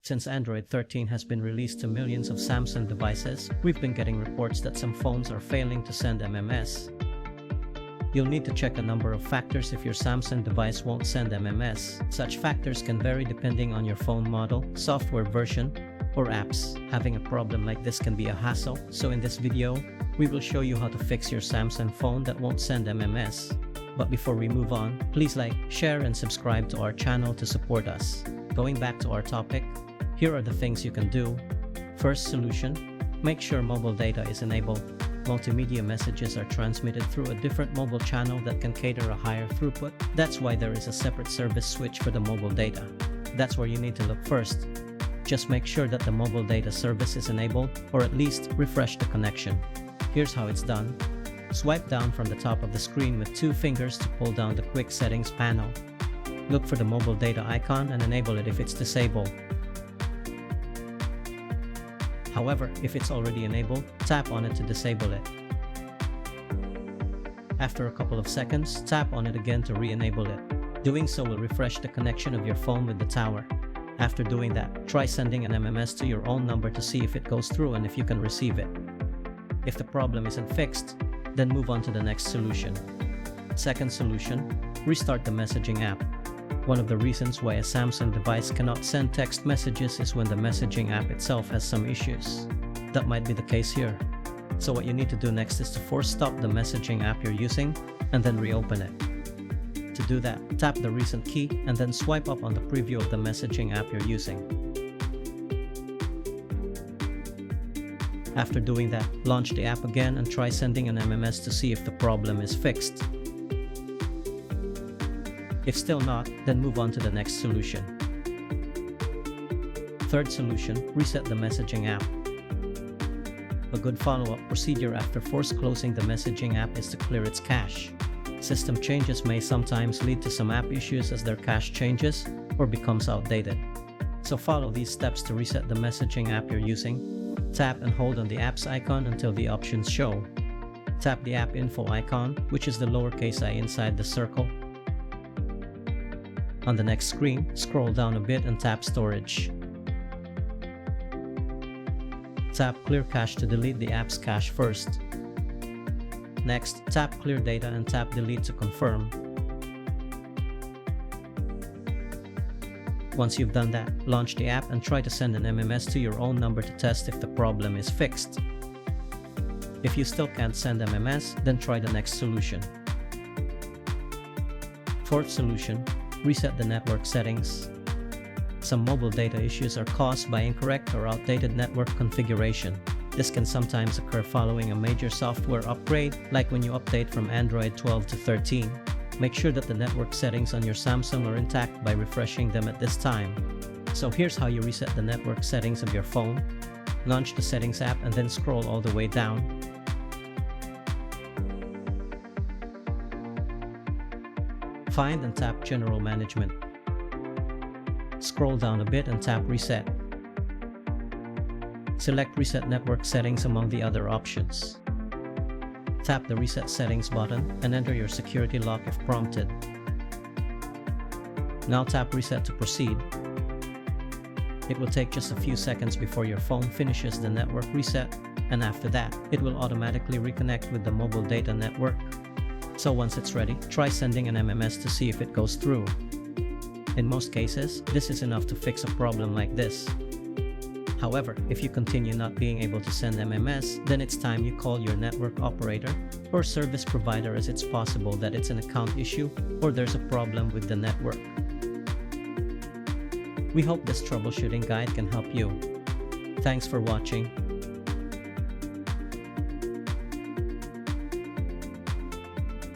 Since Android 13 has been released to millions of Samsung devices, we've been getting reports that some phones are failing to send MMS. You'll need to check a number of factors if your Samsung device won't send MMS. Such factors can vary depending on your phone model, software version, or apps. Having a problem like this can be a hassle, so in this video, we will show you how to fix your Samsung phone that won't send MMS. But before we move on, please like, share, and subscribe to our channel to support us. Going back to our topic, here are the things you can do. First solution, make sure mobile data is enabled. Multimedia messages are transmitted through a different mobile channel that can cater a higher throughput. That's why there is a separate service switch for the mobile data. That's where you need to look first. Just make sure that the mobile data service is enabled, or at least refresh the connection. Here's how it's done. Swipe down from the top of the screen with 2 fingers to pull down the quick settings panel. Look for the mobile data icon and enable it if it's disabled. However, if it's already enabled, tap on it to disable it. After a couple of seconds, tap on it again to re-enable it. Doing so will refresh the connection of your phone with the tower. After doing that, try sending an MMS to your own number to see if it goes through and if you can receive it. If the problem isn't fixed, then move on to the next solution. Second solution, restart the messaging app. One of the reasons why a Samsung device cannot send text messages is when the messaging app itself has some issues. That might be the case here. So what you need to do next is to force stop the messaging app you're using and then reopen it. To do that, tap the recent key and then swipe up on the preview of the messaging app you're using. After doing that, launch the app again and try sending an MMS to see if the problem is fixed. If still not, then move on to the next solution. Third solution, reset the messaging app. A good follow-up procedure after force closing the messaging app is to clear its cache. System changes may sometimes lead to some app issues as their cache changes or becomes outdated. So follow these steps to reset the messaging app you're using. Tap and hold on the app's icon until the options show. Tap the app info icon, which is the lowercase I inside the circle. On the next screen, scroll down a bit and tap Storage. Tap Clear Cache to delete the app's cache first. Next, tap Clear Data and tap Delete to confirm. Once you've done that, launch the app and try to send an MMS to your own number to test if the problem is fixed. If you still can't send MMS, then try the next solution. Fourth solution, reset the network settings. Some mobile data issues are caused by incorrect or outdated network configuration. This can sometimes occur following a major software upgrade, like when you update from Android 12 to 13. Make sure that the network settings on your Samsung are intact by refreshing them at this time. So here's how you reset the network settings of your phone. Launch the Settings app and then scroll all the way down. Find and tap General Management. Scroll down a bit and tap Reset. Select Reset Network Settings among the other options. Tap the Reset Settings button and enter your security lock if prompted. Now tap Reset to proceed. It will take just a few seconds before your phone finishes the network reset, and after that, it will automatically reconnect with the mobile data network. So once it's ready, try sending an MMS to see if it goes through. In most cases, this is enough to fix a problem like this. However, if you continue not being able to send MMS, then it's time you call your network operator or service provider, as it's possible that it's an account issue or there's a problem with the network. We hope this troubleshooting guide can help you. Thanks for watching.